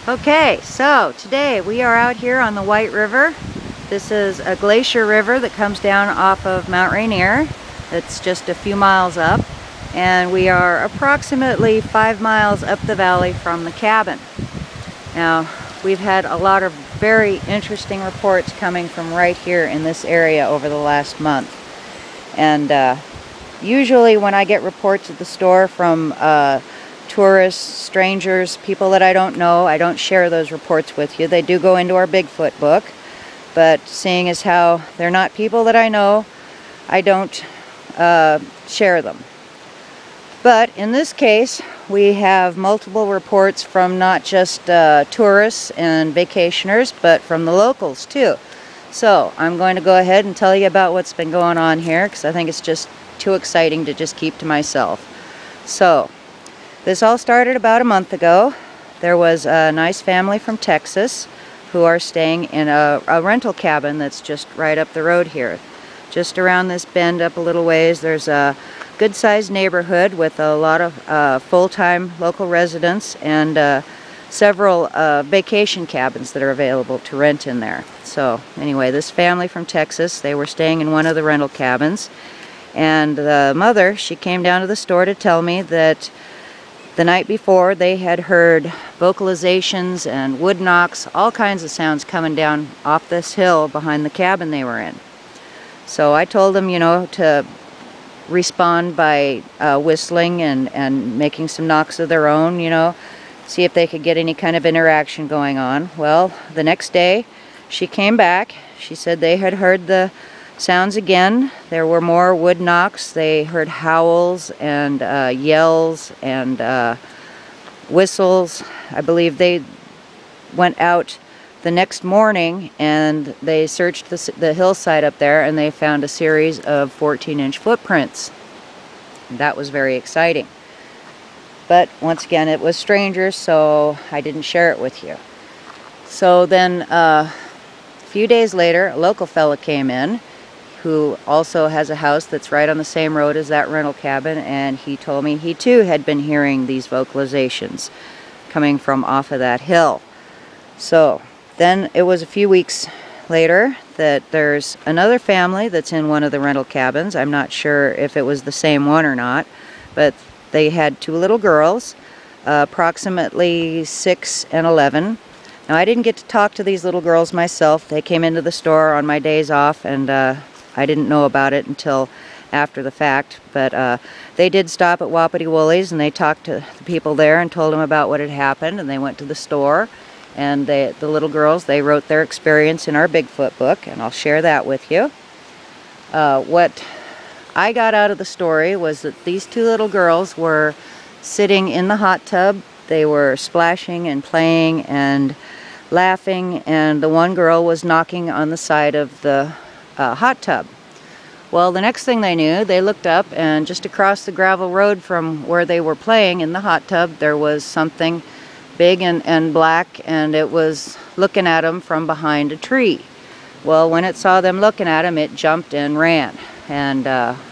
Okay, so today we are out here on the White River. This is a glacier river that comes down off of Mount Rainier. It's just a few miles up, and we are approximately 5 miles up the valley from the cabin. Now, we've had a lot of very interesting reports coming from right here in this area over the last month. And usually when I get reports at the store from tourists, strangers, people that I don't know, I don't share those reports with you. They do go into our Bigfoot book, but seeing as how they're not people that I know, I don't share them. But in this case, we have multiple reports from not just tourists and vacationers, but from the locals too. So I'm going to go ahead and tell you about what's been going on here, because I think it's just too exciting to just keep to myself. So this all started about a month ago. There was a nice family from Texas who are staying in a rental cabin that's just right up the road here. Just around this bend up a little ways, there's a good-sized neighborhood with a lot of full-time local residents and several vacation cabins that are available to rent in there. So anyway, this family from Texas, they were staying in one of the rental cabins, and the mother, she came down to the store to tell me that the night before they had heard vocalizations and wood knocks, all kinds of sounds coming down off this hill behind the cabin they were in. So I told them, you know, to respond by whistling and making some knocks of their own, you know, see if they could get any kind of interaction going on. Well, the next day she came back. She said they had heard the sounds again. There were more wood knocks. They heard howls and yells and whistles. I believe they went out the next morning and they searched the hillside up there, and they found a series of 14-inch footprints. That was very exciting. But once again, it was strangers, so I didn't share it with you. So then a few days later, a local fella came in who also has a house that's right on the same road as that rental cabin, and he told me he too had been hearing these vocalizations coming from off of that hill. So then it was a few weeks later that there's another family that's in one of the rental cabins. I'm not sure if it was the same one or not, but they had two little girls, approximately 6 and 11. Now, I didn't get to talk to these little girls myself. They came into the store on my days off, and I didn't know about it until after the fact. But they did stop at Wapiti Woolies, and they talked to the people there and told them about what had happened, and they went to the store. And the little girls, they wrote their experience in our Bigfoot book, and I'll share that with you. What I got out of the story was that these two little girls were sitting in the hot tub. They were splashing and playing and laughing, and the one girl was knocking on the side of the hot tub. Well, the next thing they knew, they looked up, and just across the gravel road from where they were playing in the hot tub, there was something big and black, and it was looking at them from behind a tree. Well, when it saw them looking at him, it jumped and ran. And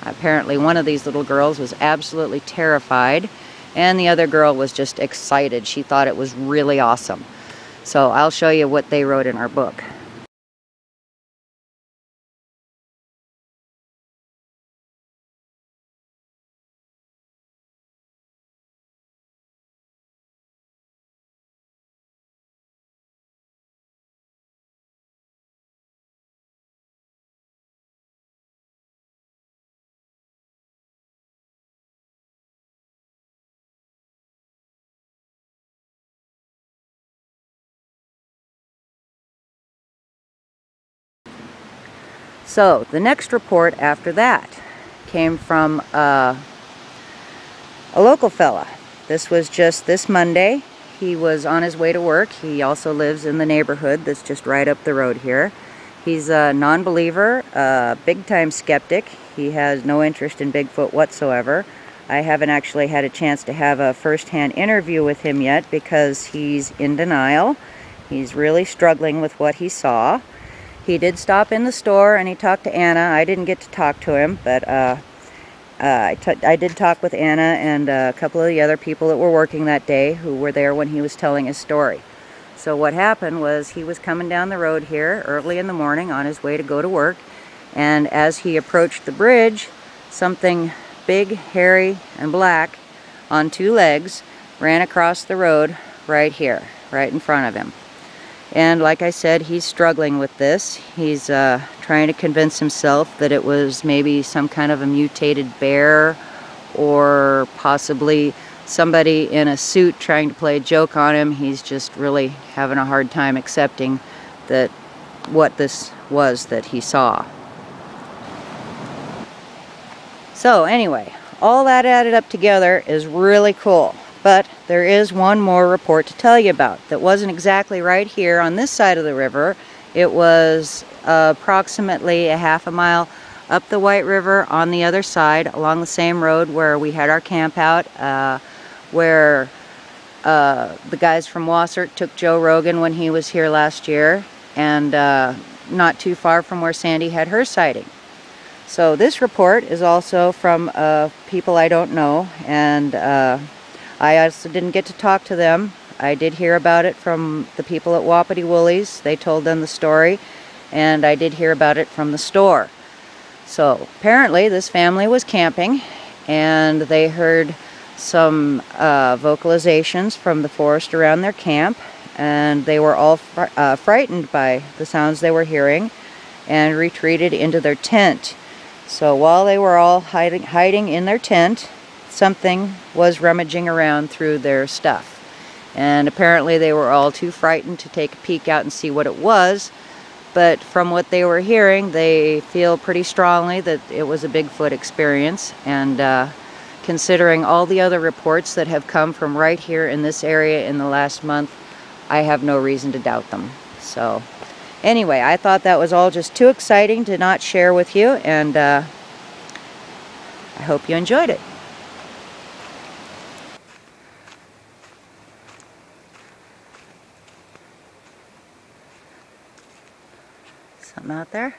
apparently one of these little girls was absolutely terrified, and the other girl was just excited. She thought it was really awesome. So I'll show you what they wrote in our book. So the next report after that came from a local fella. This was just this Monday. He was on his way to work. He also lives in the neighborhood that's just right up the road here. He's a non-believer, a big-time skeptic. He has no interest in Bigfoot whatsoever. I haven't actually had a chance to have a first-hand interview with him yet because he's in denial. He's really struggling with what he saw. He did stop in the store and he talked to Anna. I didn't get to talk to him, but I did talk with Anna and a couple of the other people that were working that day who were there when he was telling his story. So what happened was he was coming down the road here early in the morning on his way to go to work, and as he approached the bridge, something big, hairy, and black on 2 legs ran across the road right here, right in front of him. And like I said, he's struggling with this. He's trying to convince himself that it was maybe some kind of a mutated bear, or possibly somebody in a suit trying to play a joke on him. He's just really having a hard time accepting that what this was that he saw. So anyway, all that added up together is really cool. But there is one more report to tell you about that wasn't exactly right here on this side of the river. It was approximately a half a mile up the White River on the other side, along the same road where we had our camp out, where the guys from Wassert took Joe Rogan when he was here last year, and not too far from where Sandy had her sighting. So this report is also from people I don't know, and I also didn't get to talk to them. I did hear about it from the people at Wapiti Woolies. They told them the story, and I did hear about it from the store. So apparently this family was camping, and they heard some vocalizations from the forest around their camp, and they were all frightened by the sounds they were hearing and retreated into their tent. So while they were all hiding in their tent, something was rummaging around through their stuff. And apparently they were all too frightened to take a peek out and see what it was. But from what they were hearing, they feel pretty strongly that it was a Bigfoot experience. And considering all the other reports that have come from right here in this area in the last month, I have no reason to doubt them. So anyway, I thought that was all just too exciting to not share with you, and I hope you enjoyed it. Something out there?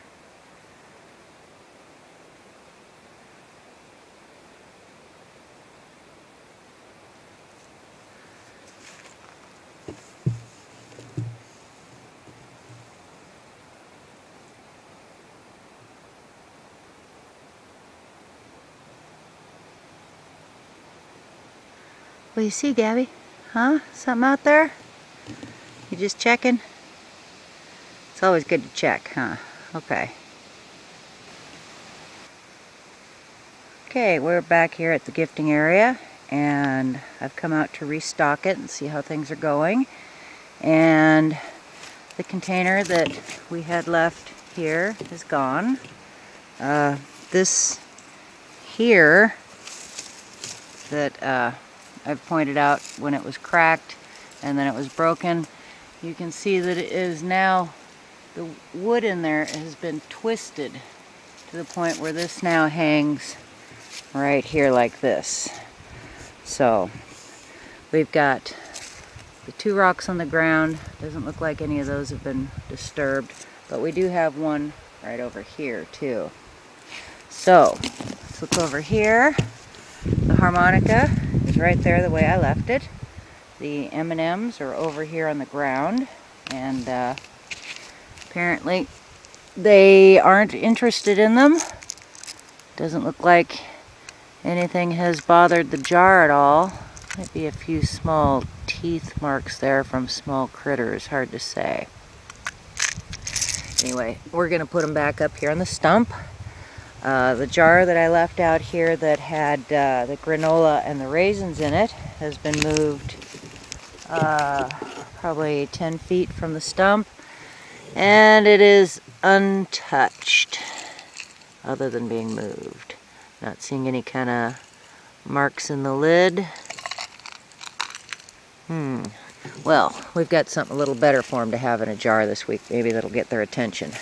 What do you see, Gabby? Huh? Something out there? You just checking? It's always good to check, huh? Okay. Okay, we're back here at the gifting area, and I've come out to restock it and see how things are going. And the container that we had left here is gone. This here that I've pointed out when it was cracked and then it was broken, you can see that it is now, the wood in there has been twisted to the point where this now hangs right here like this. So we've got the 2 rocks on the ground. Doesn't look like any of those have been disturbed, but we do have one right over here too. So let's look over here. The harmonica is right there the way I left it. The M&Ms are over here on the ground, and apparently they aren't interested in them. Doesn't look like anything has bothered the jar at all. Might be a few small teeth marks there from small critters, hard to say. Anyway, we're going to put them back up here on the stump. The jar that I left out here that had the granola and the raisins in it has been moved probably 10 feet from the stump, and it is untouched other than being moved. Not seeing any kind of marks in the lid. Well, we've got something a little better for them to have in a jar this week. Maybe that'll get their attention.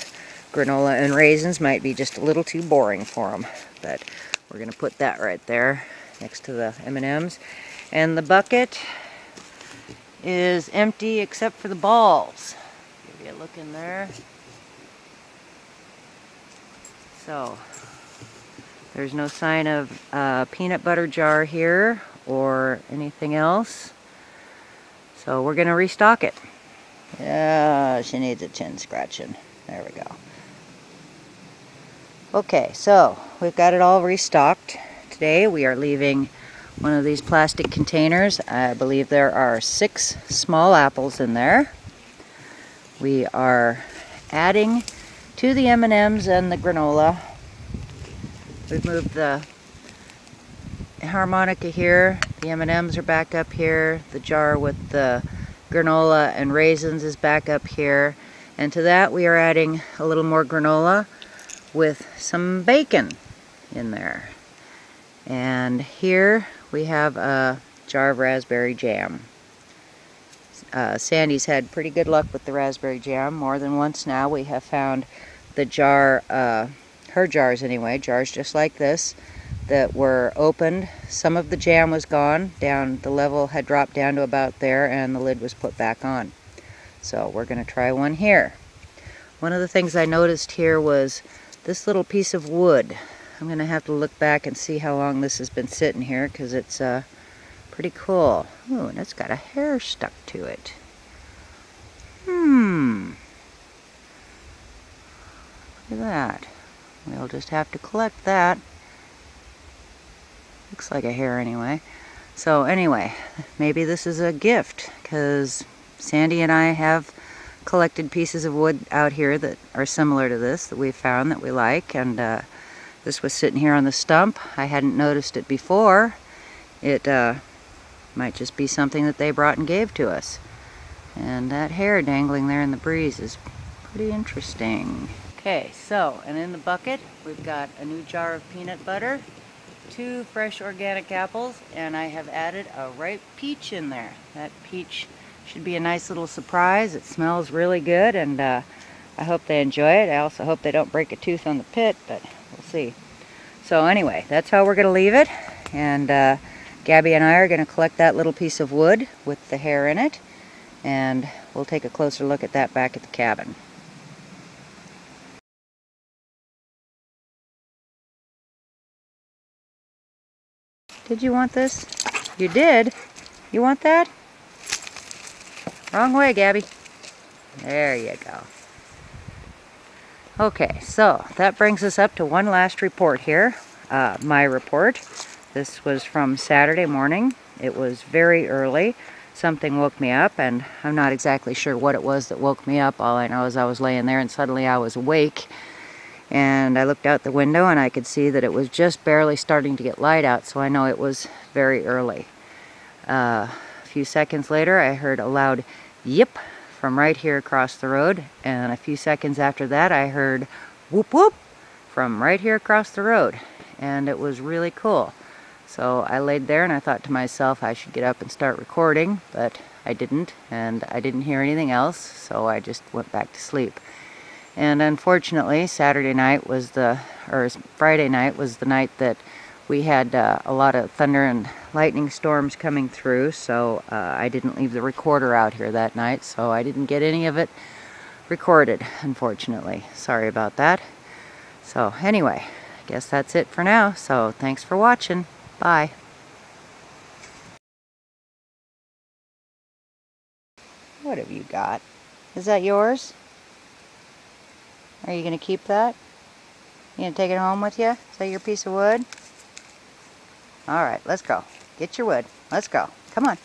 Granola and raisins might be just a little too boring for them, but we're going to put that right there next to the M&Ms. And the bucket is empty except for the balls. Give you a look in there. So there's no sign of a peanut butter jar here or anything else. So we're going to restock it. Yeah, she needs a chin scratching. There we go. Okay, so we've got it all restocked. Today we are leaving one of these plastic containers. I believe there are 6 small apples in there. We are adding to the M&Ms and the granola. We've moved the harmonica here. The M&Ms are back up here. The jar with the granola and raisins is back up here. And to that we are adding a little more granola with some bacon in there. And here we have a jar of raspberry jam. Sandy's had pretty good luck with the raspberry jam. More than once now we have found the jar, her jars anyway, jars just like this, that were opened. Some of the jam was gone down, the level had dropped down to about there, and the lid was put back on. So we're going to try one here. One of the things I noticed here was this little piece of wood. I'm going to have to look back and see how long this has been sitting here, because it's pretty cool. Ooh, and it's got a hair stuck to it. Look at that. We'll just have to collect that. Looks like a hair anyway. So anyway, maybe this is a gift, because Sandy and I have collected pieces of wood out here that are similar to this that we found that we like, and this was sitting here on the stump. I hadn't noticed it before. It might just be something that they brought and gave to us. And that hair dangling there in the breeze is pretty interesting. Okay, so, and in the bucket we've got a new jar of peanut butter, 2 fresh organic apples, and I have added a ripe peach in there. That peach should be a nice little surprise. It smells really good, and I hope they enjoy it. I also hope they don't break a tooth on the pit, but we'll see. So anyway, that's how we're going to leave it, and Gabby and I are going to collect that little piece of wood with the hair in it, and we'll take a closer look at that back at the cabin. Did you want this? You did? You want that? Wrong way, Gabby. There you go. Okay, so that brings us up to one last report here. My report. This was from Saturday morning. It was very early. Something woke me up, and I'm not exactly sure what it was that woke me up. All I know is I was laying there and suddenly I was awake. And I looked out the window and I could see that it was just barely starting to get light out, so I know it was very early. A few seconds later I heard a loud yip from right here across the road, and a few seconds after that I heard whoop whoop from right here across the road, and it was really cool. So I laid there and I thought to myself I should get up and start recording, but I didn't, and I didn't hear anything else, so I just went back to sleep. And unfortunately, Friday night was the night that we had a lot of thunder and lightning storms coming through, so I didn't leave the recorder out here that night, so I didn't get any of it recorded, unfortunately. Sorry about that. So anyway, I guess that's it for now, so thanks for watching. Bye. What have you got? Is that yours? Are you going to keep that? You going to take it home with you? Is that your piece of wood? Alright, let's go. Get your wood. Let's go. Come on.